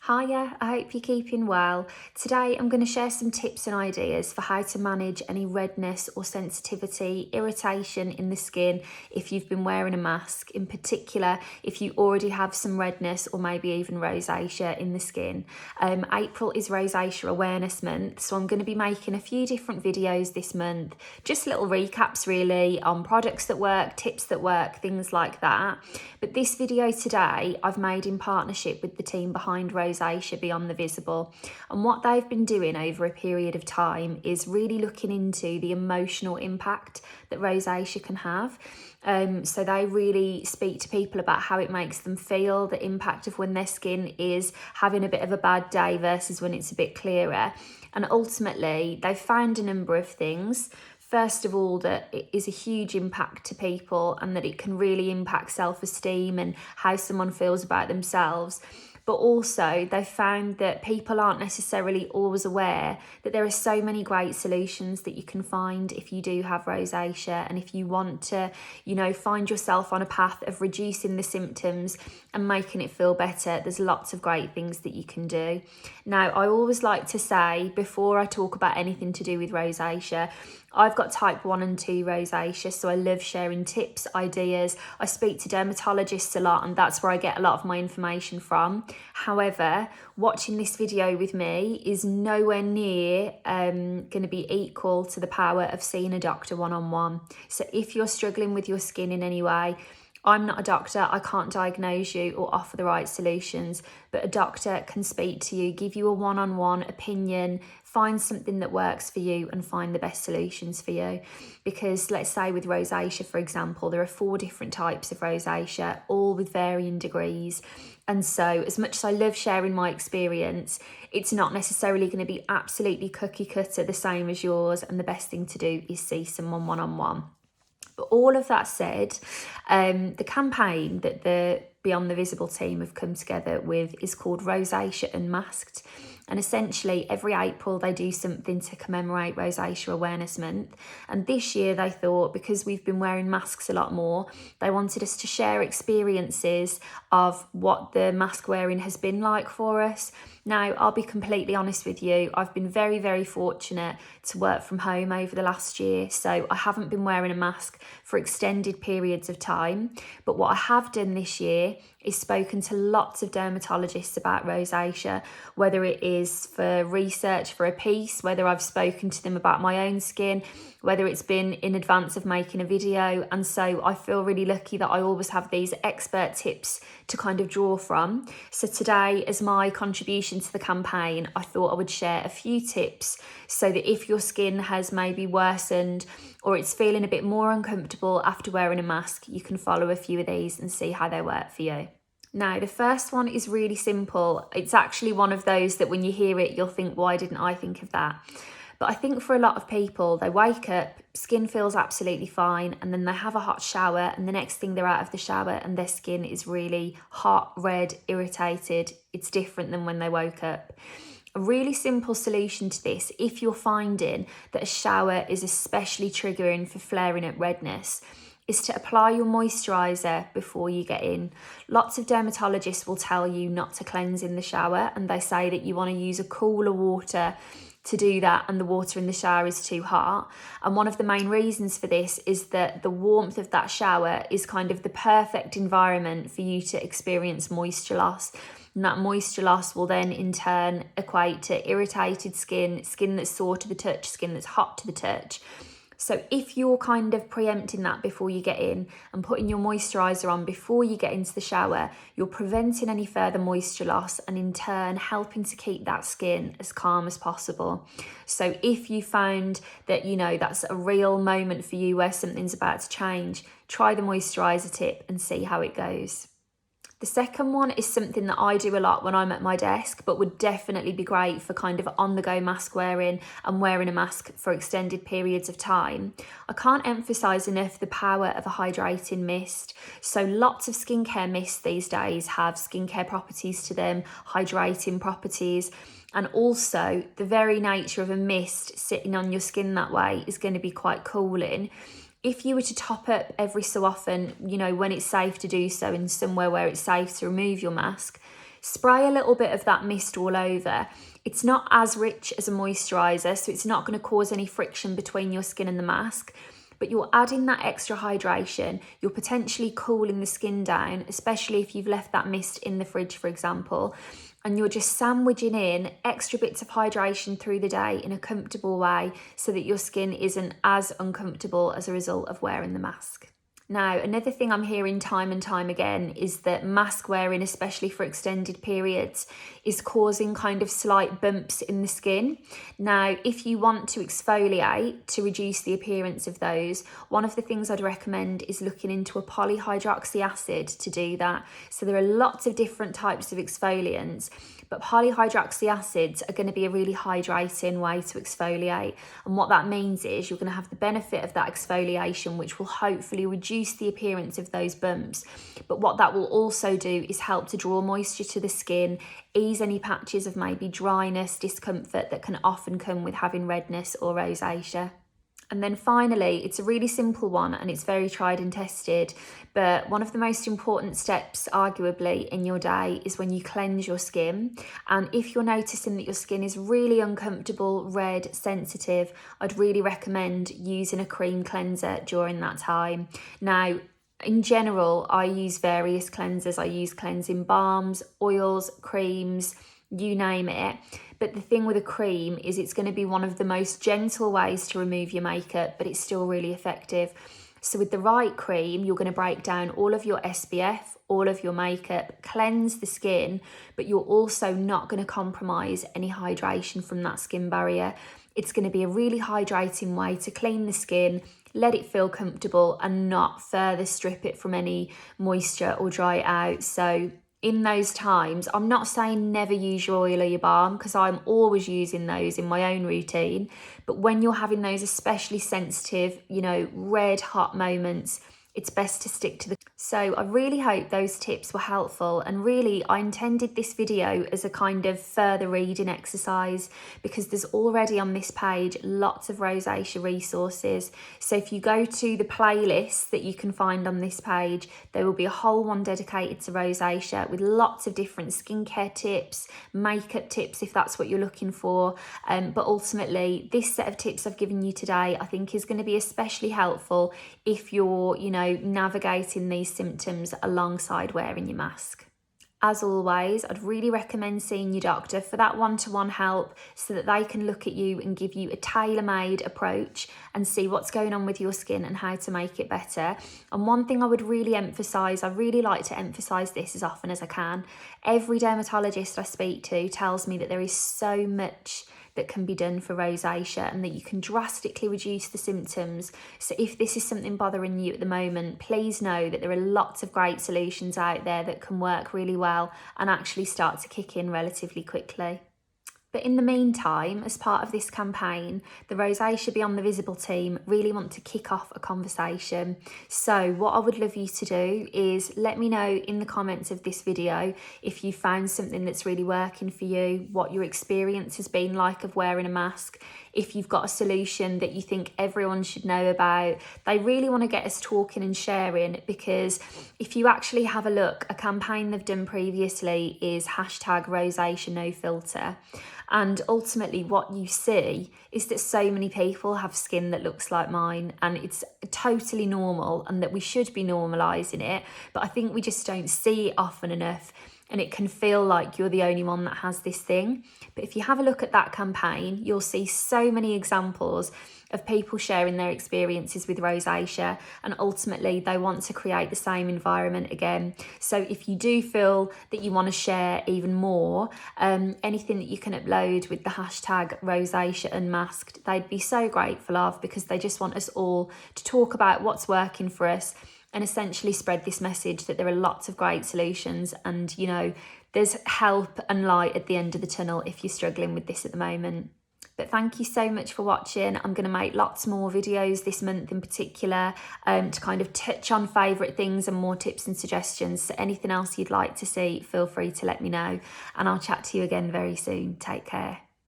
Hiya, I hope you're keeping well. Today I'm going to share some tips and ideas for how to manage any redness or sensitivity, irritation in the skin if you've been wearing a mask, in particular if you already have some redness or maybe even rosacea in the skin. April is Rosacea Awareness Month, so I'm going to be making a few different videos this month, just little recaps really on products that work, tips that work, things like that. But this video today I've made in partnership with the team behind Rosacea Beyond the Visible, and what they've been doing over a period of time is really looking into the emotional impact that rosacea can have. So they really speak to people about how it makes them feel, the impact of when their skin is having a bit of a bad day versus when it's a bit clearer. And ultimately they've found a number of things. First of all, that it is a huge impact to people and that it can really impact self-esteem and how someone feels about themselves. But also they've found that people aren't necessarily always aware that there are so many great solutions that you can find if you do have rosacea, and if you want to, find yourself on a path of reducing the symptoms and making it feel better, there's lots of great things that you can do. Now, I always like to say, before I talk about anything to do with rosacea, I've got type 1 and 2 rosacea, so I love sharing tips, ideas. I speak to dermatologists a lot, and that's where I get a lot of my information from. However, watching this video with me is nowhere near going to be equal to the power of seeing a doctor one-on-one. So if you're struggling with your skin in any way, I'm not a doctor, I can't diagnose you or offer the right solutions, but a doctor can speak to you, give you a one-on-one opinion, find something that works for you and find the best solutions for you. Because let's say with rosacea, for example, there are 4 different types of rosacea, all with varying degrees. And so as much as I love sharing my experience, it's not necessarily going to be absolutely cookie cutter the same as yours, and the best thing to do is see someone one-on-one. But all of that said, the campaign that the Beyond the Visible team have come together with is called Rosacea Unmasked. And essentially every April they do something to commemorate Rosacea Awareness Month. And this year they thought, because we've been wearing masks a lot more, they wanted us to share experiences of what the mask wearing has been like for us. Now, I'll be completely honest with you, I've been very, very fortunate to work from home over the last year, so I haven't been wearing a mask for extended periods of time. But what I have done this year is spoken to lots of dermatologists about rosacea, whether it is for research for a piece, whether I've spoken to them about my own skin, whether it's been in advance of making a video. And so I feel really lucky that I always have these expert tips to kind of draw from. So today, as my contribution to the campaign, I thought I would share a few tips so that if your skin has maybe worsened or it's feeling a bit more uncomfortable after wearing a mask, you can follow a few of these and see how they work for you. Now, the first one is really simple. It's actually one of those that when you hear it, you'll think, why didn't I think of that? But I think for a lot of people, they wake up, skin feels absolutely fine, and then they have a hot shower, and the next thing they're out of the shower and their skin is really hot, red, irritated. It's different than when they woke up. A really simple solution to this, if you're finding that a shower is especially triggering for flaring up redness, is to apply your moisturiser before you get in. Lots of dermatologists will tell you not to cleanse in the shower, and they say that you want to use a cooler water to do that, and the water in the shower is too hot. And one of the main reasons for this is that the warmth of that shower is kind of the perfect environment for you to experience moisture loss. And that moisture loss will then in turn equate to irritated skin, skin that's sore to the touch, skin that's hot to the touch. So if you're kind of preempting that before you get in and putting your moisturiser on before you get into the shower, you're preventing any further moisture loss and in turn helping to keep that skin as calm as possible. So if you found that, that's a real moment for you where something's about to change, try the moisturiser tip and see how it goes. The second one is something that I do a lot when I'm at my desk, but would definitely be great for kind of on-the-go mask wearing and wearing a mask for extended periods of time. I can't emphasise enough the power of a hydrating mist. So lots of skincare mists these days have skincare properties to them, hydrating properties. And also the very nature of a mist sitting on your skin that way is going to be quite cooling. If you were to top up every so often, when it's safe to do so in somewhere where it's safe to remove your mask, Spray a little bit of that mist all over. It's not as rich as a moisturiser, so it's not going to cause any friction between your skin and the mask, but you're adding that extra hydration. You're potentially cooling the skin down, especially if you've left that mist in the fridge, for example, and you're just sandwiching in extra bits of hydration through the day in a comfortable way so that your skin isn't as uncomfortable as a result of wearing the mask. Now, another thing I'm hearing time and time again is that mask wearing, especially for extended periods, is causing kind of slight bumps in the skin. Now, if you want to exfoliate to reduce the appearance of those, one of the things I'd recommend is looking into a polyhydroxy acid to do that. So there are lots of different types of exfoliants, but polyhydroxy acids are going to be a really hydrating way to exfoliate. And what that means is you're going to have the benefit of that exfoliation, which will hopefully reduce the appearance of those bumps. But what that will also do is help to draw moisture to the skin, ease any patches of maybe dryness, discomfort that can often come with having redness or rosacea. And then finally, it's a really simple one and it's very tried and tested, but one of the most important steps, arguably, in your day is when you cleanse your skin. And if you're noticing that your skin is really uncomfortable, red, sensitive, I'd really recommend using a cream cleanser during that time. Now, in general, I use various cleansers. I use cleansing balms, oils, creams, you name it. But the thing with a cream is it's going to be one of the most gentle ways to remove your makeup, but it's still really effective. So with the right cream, you're going to break down all of your SPF, all of your makeup, cleanse the skin, but you're also not going to compromise any hydration from that skin barrier. It's going to be a really hydrating way to clean the skin, let it feel comfortable and not further strip it from any moisture or dry it out. So in those times, I'm not saying never use your oil or your balm, because I'm always using those in my own routine. But when you're having those especially sensitive, red hot moments, it's best to stick to the... So I really hope those tips were helpful, and really I intended this video as a kind of further reading exercise because there's already on this page lots of rosacea resources. So if you go to the playlist that you can find on this page, there will be a whole one dedicated to rosacea with lots of different skincare tips, makeup tips if that's what you're looking for. But ultimately, this set of tips I've given you today I think is going to be especially helpful if you're, navigating these symptoms alongside wearing your mask. As always, I'd really recommend seeing your doctor for that one-to-one help so that they can look at you and give you a tailor-made approach and see what's going on with your skin and how to make it better. And one thing I would really emphasise, I really like to emphasise this as often as I can, every dermatologist I speak to tells me that there is so much that can be done for rosacea and that you can drastically reduce the symptoms. So if this is something bothering you at the moment, please know that there are lots of great solutions out there that can work really well and actually start to kick in relatively quickly. But in the meantime, as part of this campaign, the Rosacea Beyond the Visible team really want to kick off a conversation. So what I would love you to do is let me know in the comments of this video if you found something that's really working for you, what your experience has been like of wearing a mask, if you've got a solution that you think everyone should know about. They really want to get us talking and sharing, because if you actually have a look, a campaign they've done previously is #RosaceaNoFilter. And ultimately what you see is that so many people have skin that looks like mine, and it's totally normal and that we should be normalising it. But I think we just don't see it often enough, and it can feel like you're the only one that has this thing. But if you have a look at that campaign, you'll see so many examples of people sharing their experiences with rosacea, and ultimately they want to create the same environment again. So if you do feel that you want to share even more, anything that you can upload with the #RosaceaUnmasked, they'd be so grateful of, because they just want us all to talk about what's working for us and essentially spread this message that there are lots of great solutions, and there's help and light at the end of the tunnel if you're struggling with this at the moment. But thank you so much for watching. I'm going to make lots more videos this month in particular to kind of touch on favourite things and more tips and suggestions. So anything else you'd like to see, feel free to let me know, and I'll chat to you again very soon. Take care.